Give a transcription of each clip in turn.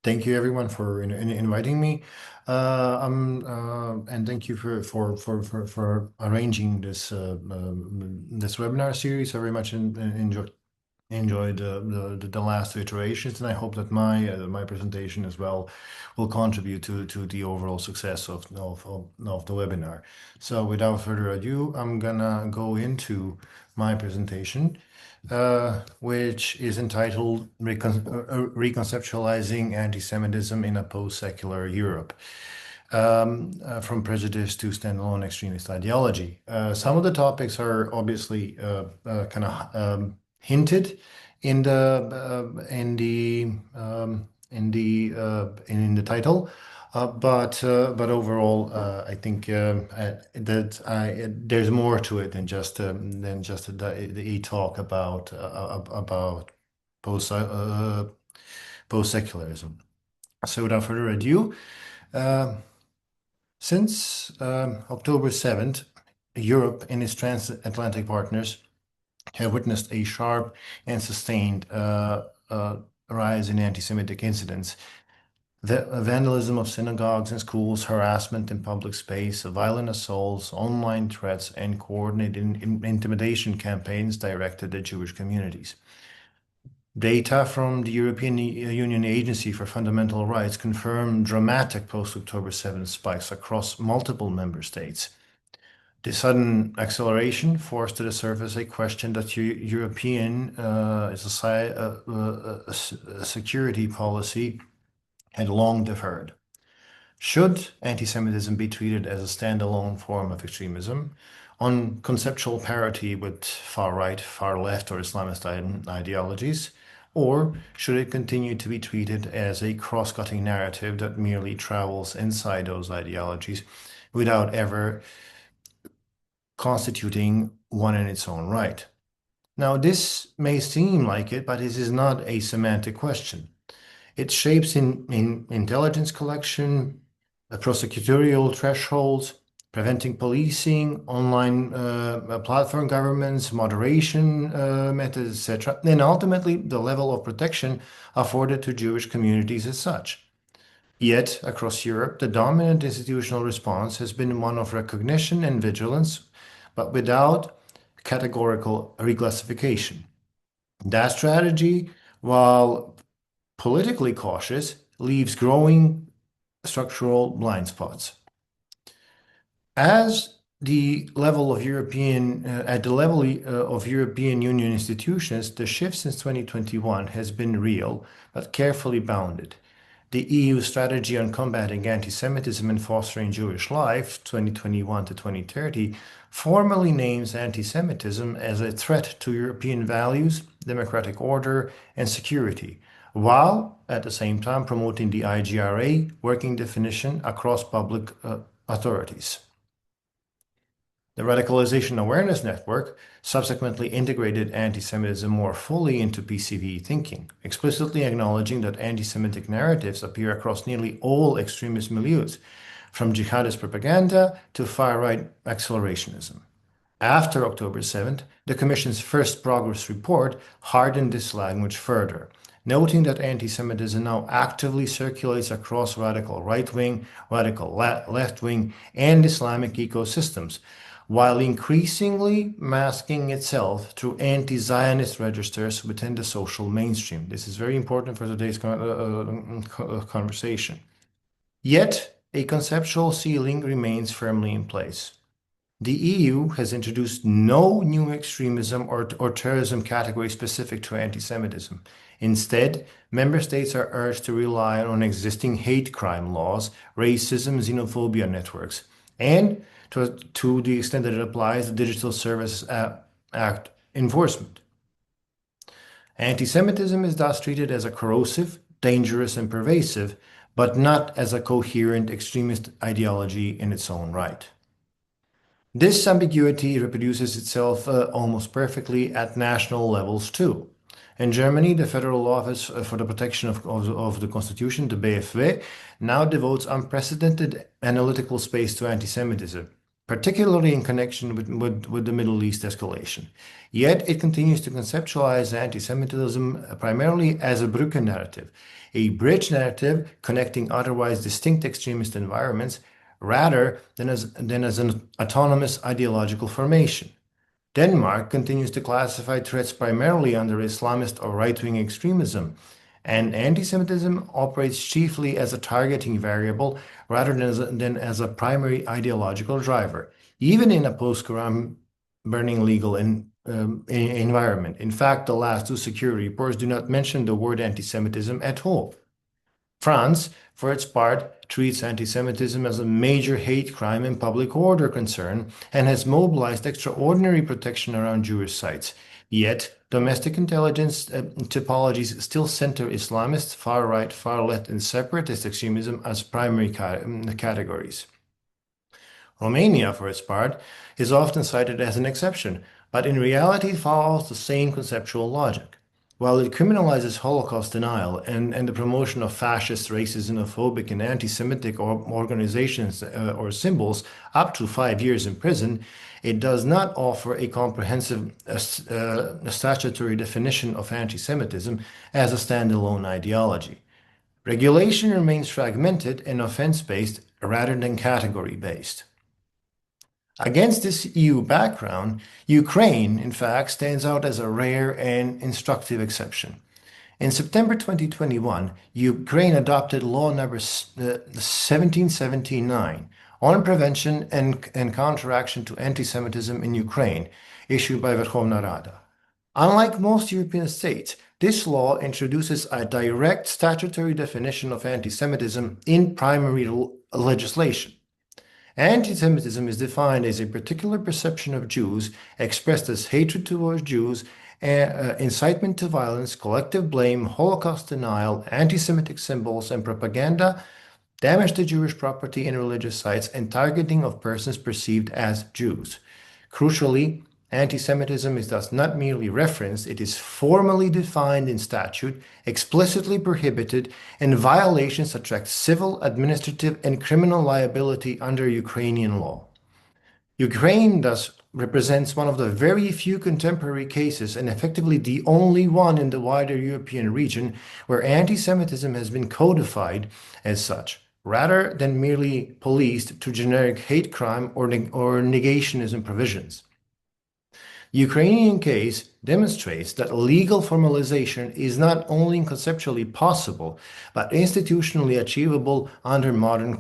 Thank you, everyone, for inviting me. And thank you for arranging this webinar series. I very much enjoyed the last iterations, and I hope that my presentation as well will contribute to the overall success of the webinar. So, without further ado, I'm gonna go into my presentation, which is entitled Reconceptualizing Anti-Semitism in a Post-Secular Europe. From prejudice to standalone extremist ideology. Some of the topics are obviously kind of hinted in the title, but overall, I think there's more to it than just a talk about post post-secularism. So without further ado, since October 7th, Europe and its transatlantic partners have witnessed a sharp and sustained rise in anti-Semitic incidents. The vandalism of synagogues and schools, harassment in public space, violent assaults, online threats, and coordinated intimidation campaigns directed at Jewish communities. Data from the European Union Agency for Fundamental Rights confirm dramatic post-October 7th spikes across multiple member states. The sudden acceleration forced to the surface a question that European security policy had long deferred. Should anti-Semitism be treated as a standalone form of extremism, on conceptual parity with far-right, far-left, or Islamist ideologies, or should it continue to be treated as a cross-cutting narrative that merely travels inside those ideologies without ever constituting one in its own right? Now, this may seem like it, but this is not a semantic question. It shapes in intelligence collection, prosecutorial thresholds, preventing policing, online platform governments, moderation methods, etc., and ultimately the level of protection afforded to Jewish communities as such. Yet, across Europe, the dominant institutional response has been one of recognition and vigilance, but without categorical reclassification. That strategy, while politically cautious, leaves growing structural blind spots. At the level of European Union institutions, the shift since 2021 has been real, but carefully bounded. The EU strategy on combating anti-Semitism and fostering Jewish life, 2021 to 2030, formally names anti-Semitism as a threat to European values, democratic order, and security, while at the same time promoting the IGRA working definition across public authorities. The Radicalization Awareness Network subsequently integrated anti-Semitism more fully into PCV thinking, explicitly acknowledging that anti-Semitic narratives appear across nearly all extremist milieus, from jihadist propaganda to far-right accelerationism. After October 7th, the Commission's first progress report hardened this language further, noting that anti-Semitism now actively circulates across radical right-wing, radical left-wing, and Islamic ecosystems, while increasingly masking itself through anti-Zionist registers within the social mainstream. This is very important for today's conversation. Yet, a conceptual ceiling remains firmly in place. The EU has introduced no new extremism or terrorism category specific to anti-Semitism. Instead, member states are urged to rely on existing hate crime laws, racism, xenophobia networks, and to the extent that it applies, the Digital Services Act enforcement. Anti-Semitism is thus treated as a corrosive, dangerous, and pervasive, but not as a coherent extremist ideology in its own right. This ambiguity reproduces itself almost perfectly at national levels too. In Germany, the Federal Office for the Protection of the Constitution, the BFW, now devotes unprecedented analytical space to anti-Semitism. particularly in connection with the Middle East escalation. Yet it continues to conceptualize anti-Semitism primarily as a Brücke narrative, a bridge narrative connecting otherwise distinct extremist environments rather than as an autonomous ideological formation. Denmark continues to classify threats primarily under Islamist or right-wing extremism, and anti-Semitism operates chiefly as a targeting variable rather than as a primary ideological driver, even in a post-Quran burning legal environment. In fact, the last two security reports do not mention the word anti-Semitism at all. France, for its part, treats anti-Semitism as a major hate crime and public order concern and has mobilized extraordinary protection around Jewish sites. Yet, domestic intelligence typologies still center Islamist, far-right, far-left, and separatist extremism as primary categories. Romania, for its part, is often cited as an exception, but in reality follows the same conceptual logic. While it criminalizes Holocaust denial and the promotion of fascist, racist, xenophobic, and anti-Semitic organizations or symbols up to 5 years in prison, it does not offer a comprehensive statutory definition of anti-Semitism as a standalone ideology. Regulation remains fragmented and offense-based rather than category-based. Against this EU background, Ukraine, in fact, stands out as a rare and instructive exception. In September 2021, Ukraine adopted law number 1779 on prevention and counteraction to anti-Semitism in Ukraine, issued by Verkhovna Rada. Unlike most European states, this law introduces a direct statutory definition of anti-Semitism in primary legislation. Anti-Semitism is defined as a particular perception of Jews expressed as hatred towards Jews, incitement to violence, collective blame, Holocaust denial, anti-Semitic symbols and propaganda, damage to Jewish property and religious sites, and targeting of persons perceived as Jews. Crucially, anti-Semitism is thus not merely referenced, it is formally defined in statute, explicitly prohibited, and violations attract civil, administrative, and criminal liability under Ukrainian law. Ukraine thus represents one of the very few contemporary cases, and effectively the only one in the wider European region, where anti-Semitism has been codified as such, rather than merely policed to generic hate crime or negationism provisions. The Ukrainian case demonstrates that legal formalization is not only conceptually possible, but institutionally achievable under modern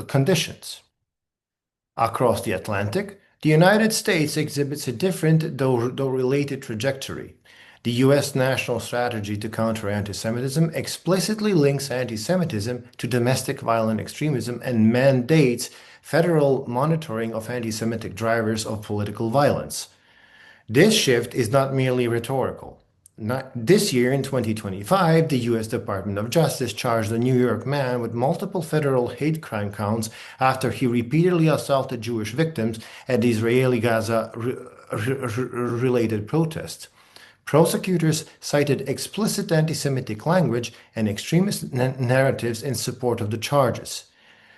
conditions. Across the Atlantic, the United States exhibits a different, though related trajectory. The U.S. national strategy to counter anti-Semitism explicitly links anti-Semitism to domestic violent extremism and mandates federal monitoring of anti-Semitic drivers of political violence. This shift is not merely rhetorical. This year, in 2025, the U.S. Department of Justice charged a New York man with multiple federal hate crime counts after he repeatedly assaulted Jewish victims at the Israeli-Gaza-related protests. Prosecutors cited explicit anti-Semitic language and extremist narratives in support of the charges.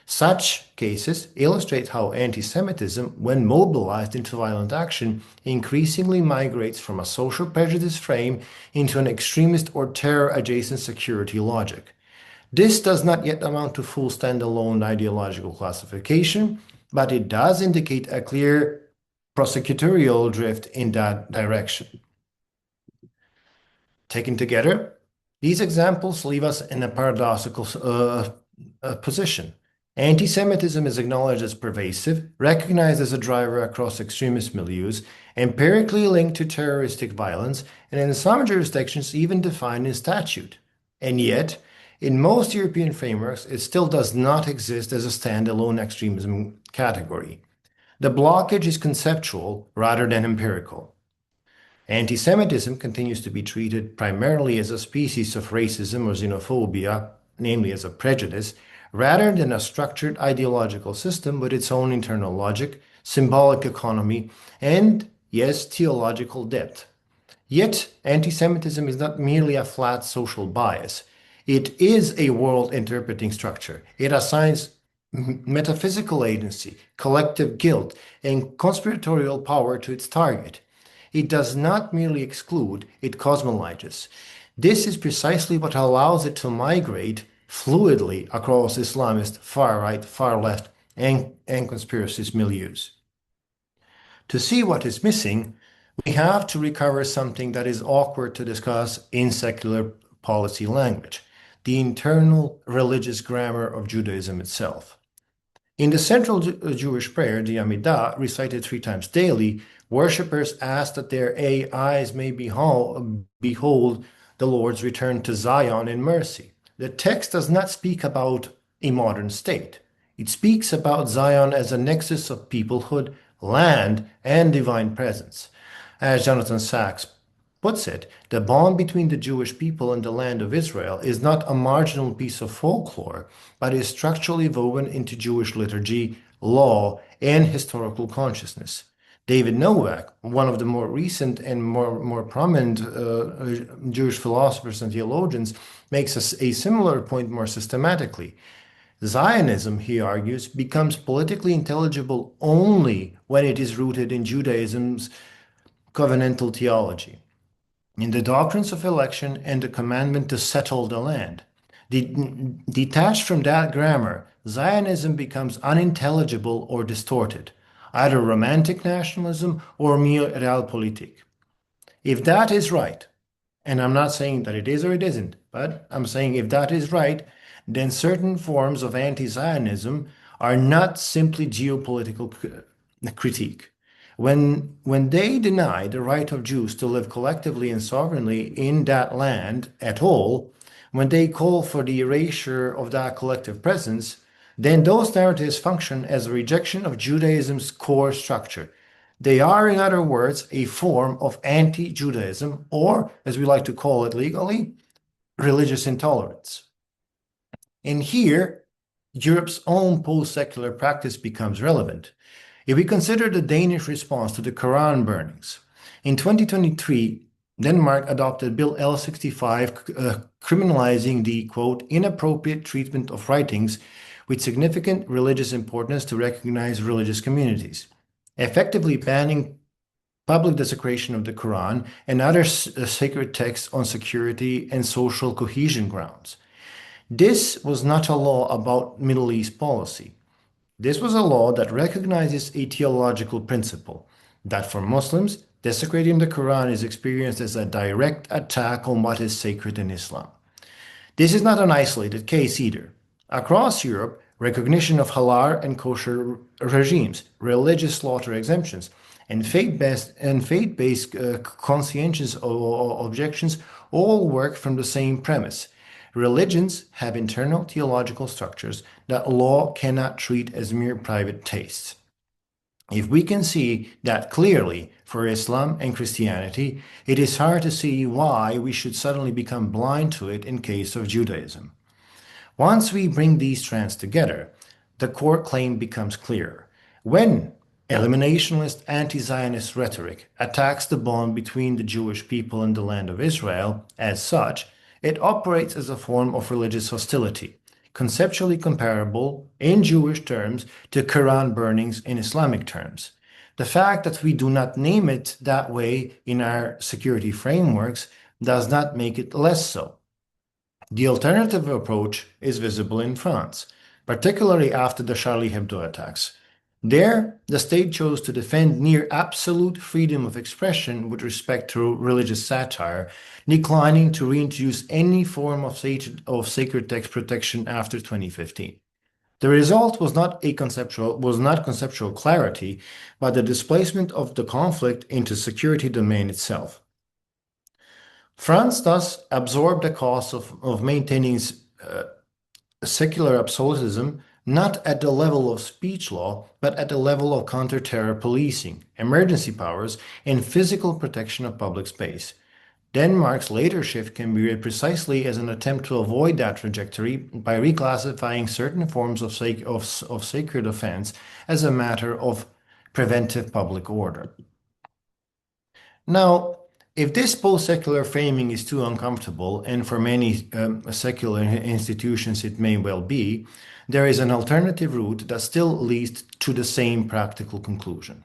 Such cases illustrate how anti-Semitism, when mobilized into violent action, increasingly migrates from a social prejudice frame into an extremist or terror-adjacent security logic. This does not yet amount to full standalone ideological classification, but it does indicate a clear prosecutorial drift in that direction. Taken together, these examples leave us in a paradoxical position. Anti-Semitism is acknowledged as pervasive, recognized as a driver across extremist milieus, empirically linked to terroristic violence, and in some jurisdictions even defined in statute. And yet, in most European frameworks, it still does not exist as a standalone extremism category. The blockage is conceptual rather than empirical. Anti-Semitism continues to be treated primarily as a species of racism or xenophobia, namely as a prejudice, rather than a structured ideological system with its own internal logic, symbolic economy, and, yes, theological depth. Yet, anti-Semitism is not merely a flat social bias. It is a world-interpreting structure. It assigns metaphysical agency, collective guilt, and conspiratorial power to its target. It does not merely exclude, it cosmologizes. This is precisely what allows it to migrate fluidly across Islamist, far right, far left, and conspiracist milieus. To see what is missing, we have to recover something that is awkward to discuss in secular policy language, the internal religious grammar of Judaism itself. In the central Jewish prayer, the Amidah, recited 3 times daily, worshippers ask that their eyes may behold the Lord's return to Zion in mercy. The text does not speak about a modern state. It speaks about Zion as a nexus of peoplehood, land, and divine presence. As Jonathan Sacks puts it, the bond between the Jewish people and the land of Israel is not a marginal piece of folklore, but is structurally woven into Jewish liturgy, law, and historical consciousness. David Novak, one of the more recent and more prominent Jewish philosophers and theologians, makes a similar point more systematically. Zionism, he argues, becomes politically intelligible only when it is rooted in Judaism's covenantal theology, in the doctrines of election and the commandment to settle the land. Detached from that grammar, Zionism becomes unintelligible or distorted, either romantic nationalism or mere realpolitik. If that is right, and I'm not saying that it is or it isn't, but I'm saying if that is right, then certain forms of anti-Zionism are not simply geopolitical critique. When they deny the right of Jews to live collectively and sovereignly in that land at all, when they call for the erasure of that collective presence, then those narratives function as a rejection of Judaism's core structure. They are, in other words, a form of anti-Judaism, or, as we like to call it legally, religious intolerance. And here, Europe's own post-secular practice becomes relevant. If we consider the Danish response to the Quran burnings, in 2023, Denmark adopted Bill L65, criminalizing the, quote, inappropriate treatment of writings with significant religious importance to recognize religious communities, effectively banning public desecration of the Quran and other sacred texts on security and social cohesion grounds. This was not a law about Middle East policy. This was a law that recognizes a theological principle, that for Muslims, desecrating the Quran is experienced as a direct attack on what is sacred in Islam. This is not an isolated case either. Across Europe, recognition of halal and kosher regimes, religious slaughter exemptions, and faith-based conscientious objections all work from the same premise. Religions have internal theological structures that law cannot treat as mere private tastes. If we can see that clearly for Islam and Christianity, it is hard to see why we should suddenly become blind to it in case of Judaism. Once we bring these strands together, the core claim becomes clearer. When eliminationist anti-Zionist rhetoric attacks the bond between the Jewish people and the land of Israel, as such, it operates as a form of religious hostility, conceptually comparable in Jewish terms to Quran burnings in Islamic terms. The fact that we do not name it that way in our security frameworks does not make it less so. The alternative approach is visible in France, particularly after the Charlie Hebdo attacks. There, the state chose to defend near absolute freedom of expression with respect to religious satire, declining to reintroduce any form of sacred text protection after 2015. The result was not conceptual clarity, but the displacement of the conflict into security domain itself. France thus absorbed the cost of maintaining secular absolutism not at the level of speech law, but at the level of counter-terror policing, emergency powers, and physical protection of public space. Denmark's later shift can be read precisely as an attempt to avoid that trajectory by reclassifying certain forms of sacred offense as a matter of preventive public order. Now, If this post-secular framing is too uncomfortable, and for many secular institutions it may well be, there is an alternative route that still leads to the same practical conclusion.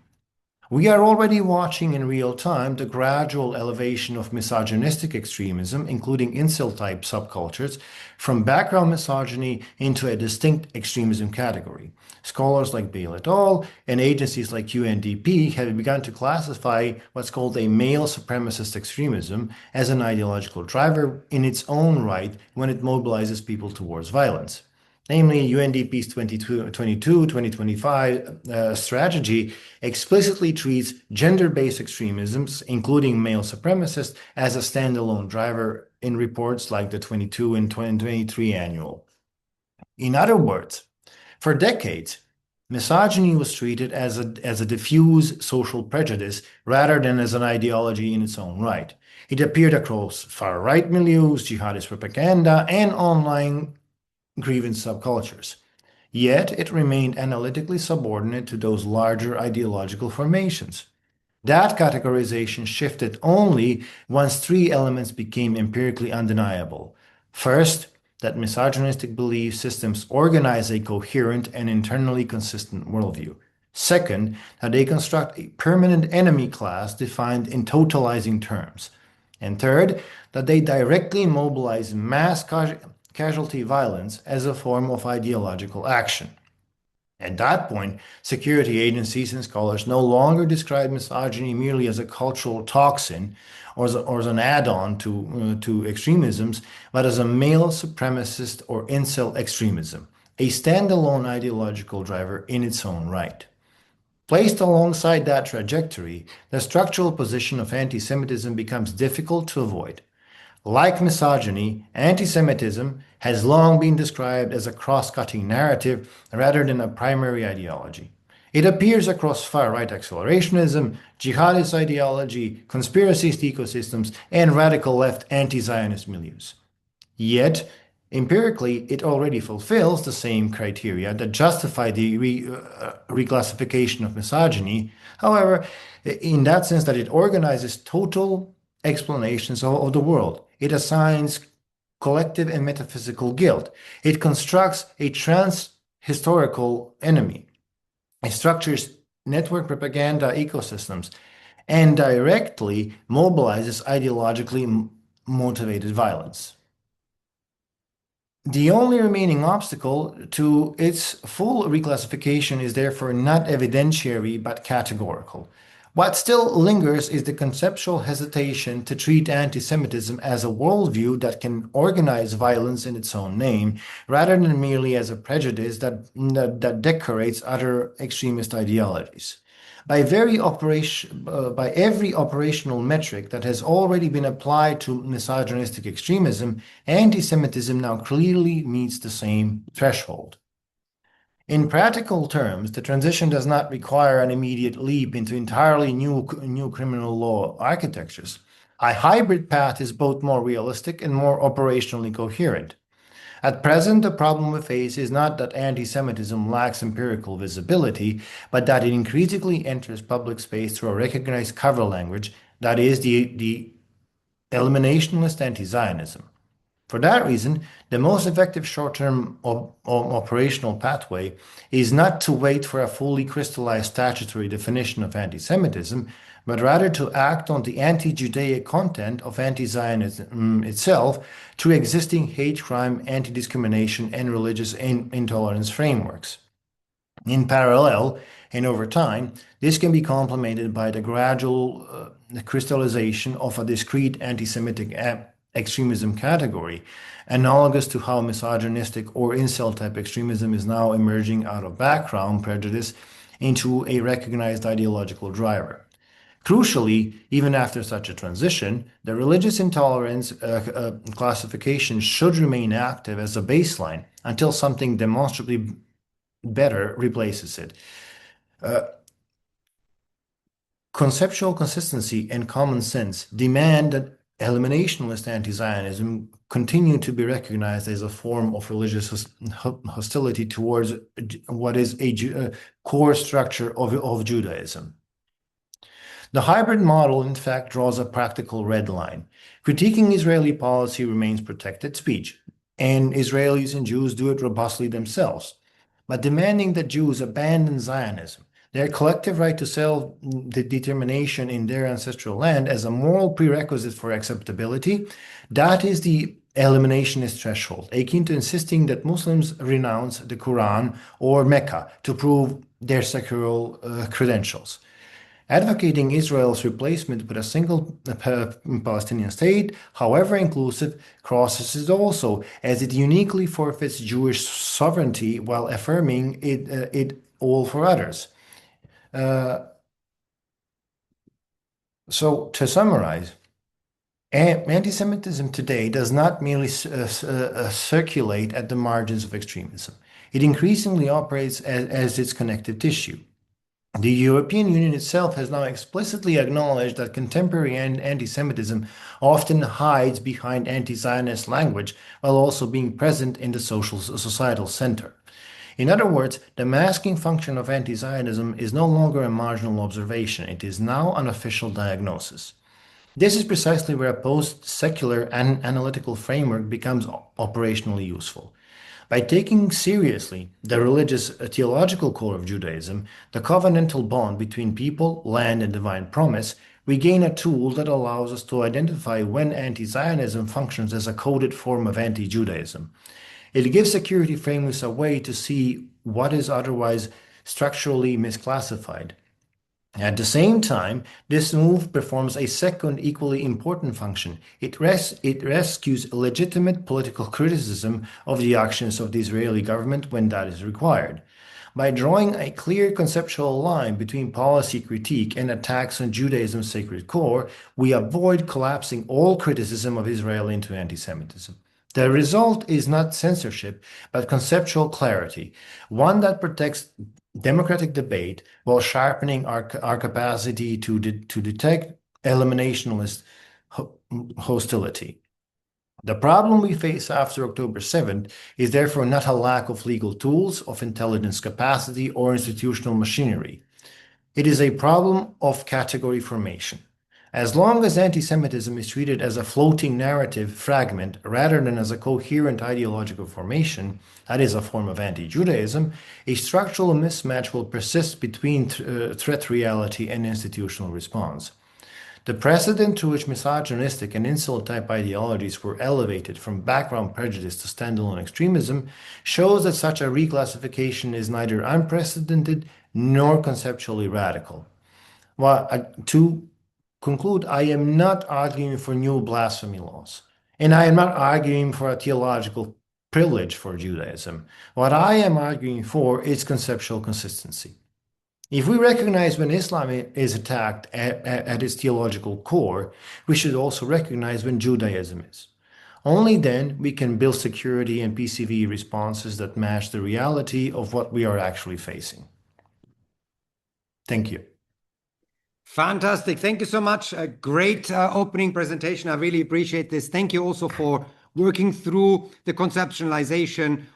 We are already watching in real time the gradual elevation of misogynistic extremism, including incel-type subcultures, from background misogyny into a distinct extremism category. Scholars like Bale et al. And agencies like UNDP have begun to classify what's called a male supremacist extremism as an ideological driver in its own right when it mobilizes people towards violence. Namely, UNDP's 2022-2025 strategy explicitly treats gender-based extremisms, including male supremacists, as a standalone driver in reports like the 22 and 2023 annual. In other words, for decades, misogyny was treated as a diffuse social prejudice rather than as an ideology in its own right. It appeared across far-right milieus, jihadist propaganda, and online grievance subcultures. Yet it remained analytically subordinate to those larger ideological formations. That categorization shifted only once three elements became empirically undeniable. First, that misogynistic belief systems organize a coherent and internally consistent worldview. Second, that they construct a permanent enemy class defined in totalizing terms. And third, that they directly mobilize mass casualty violence as a form of ideological action. At that point, security agencies and scholars no longer describe misogyny merely as a cultural toxin or as an add-on to extremisms, but as a male supremacist or incel extremism, a standalone ideological driver in its own right. Placed alongside that trajectory, the structural position of anti-Semitism becomes difficult to avoid. Like misogyny, anti-Semitism has long been described as a cross-cutting narrative rather than a primary ideology. It appears across far-right accelerationism, jihadist ideology, conspiracist ecosystems, and radical left anti-Zionist milieus. Yet, empirically, it already fulfills the same criteria that justify the reclassification of misogyny. However, in that sense that it organizes total explanations of the world. It assigns collective and metaphysical guilt. It constructs a trans-historical enemy. It structures network propaganda ecosystems and directly mobilizes ideologically motivated violence. The only remaining obstacle to its full reclassification is therefore not evidentiary but categorical. What still lingers is the conceptual hesitation to treat anti-Semitism as a worldview that can organize violence in its own name, rather than merely as a prejudice that decorates other extremist ideologies. By every operational metric that has already been applied to misogynistic extremism, anti-Semitism now clearly meets the same threshold. In practical terms, the transition does not require an immediate leap into entirely new criminal law architectures. A hybrid path is both more realistic and more operationally coherent. At present, the problem we face is not that anti-Semitism lacks empirical visibility, but that it increasingly enters public space through a recognized cover language, that is, the eliminationist anti-Zionism. For that reason, the most effective short-term operational pathway is not to wait for a fully crystallized statutory definition of anti-Semitism, but rather to act on the anti-Judaic content of anti-Zionism itself through existing hate crime, anti-discrimination, and religious intolerance frameworks. In parallel, and over time, this can be complemented by the gradual crystallization of a discrete anti-Semitic extremism category, analogous to how misogynistic or incel-type extremism is now emerging out of background prejudice into a recognized ideological driver. Crucially, even after such a transition, the religious intolerance classification should remain active as a baseline until something demonstrably better replaces it. Conceptual consistency and common sense demand that eliminationist anti-Zionism continue to be recognized as a form of religious hostility towards what is a core structure of Judaism. The hybrid model, in fact, draws a practical red line. Critiquing Israeli policy remains protected speech, and Israelis and Jews do it robustly themselves. But demanding that Jews abandon Zionism, their collective right to self-determination in their ancestral land, as a moral prerequisite for acceptability, that is the eliminationist threshold, akin to insisting that Muslims renounce the Quran or Mecca to prove their secular credentials. Advocating Israel's replacement with a single Palestinian state, however inclusive, crosses it also, as it uniquely forfeits Jewish sovereignty while affirming it all for others. So, to summarize, anti-Semitism today does not merely circulate at the margins of extremism. It increasingly operates as its connective tissue. The European Union itself has now explicitly acknowledged that contemporary anti-Semitism often hides behind anti-Zionist language while also being present in the societal center. In other words, the masking function of anti-Zionism is no longer a marginal observation. It is now an official diagnosis. This is precisely where a post-secular and analytical framework becomes operationally useful. By taking seriously the religious theological core of Judaism, the covenantal bond between people, land, and divine promise, we gain a tool that allows us to identify when anti-Zionism functions as a coded form of anti-Judaism. It gives security frameworks a way to see what is otherwise structurally misclassified. At the same time, this move performs a second equally important function. It rescues legitimate political criticism of the actions of the Israeli government when that is required. By drawing a clear conceptual line between policy critique and attacks on Judaism's sacred core, we avoid collapsing all criticism of Israel into anti-Semitism. The result is not censorship, but conceptual clarity, one that protects democratic debate while sharpening our capacity to detect eliminationist hostility. The problem we face after October 7th is therefore not a lack of legal tools, of intelligence capacity, or institutional machinery. It is a problem of category formation. As long as anti-Semitism is treated as a floating narrative fragment rather than as a coherent ideological formation, that is a form of anti-Judaism, a structural mismatch will persist between threat reality and institutional response. The precedent to which misogynistic and incel-type ideologies were elevated from background prejudice to standalone extremism shows that such a reclassification is neither unprecedented nor conceptually radical. To conclude, I am not arguing for new blasphemy laws, and I am not arguing for a theological privilege for Judaism. What I am arguing for is conceptual consistency. If we recognize when Islam is attacked at its theological core, we should also recognize when Judaism is. Only then we can build security and PCV responses that match the reality of what we are actually facing. Thank you. Fantastic. Thank you so much. A great opening presentation. I really appreciate this. Thank you also for working through the conceptualization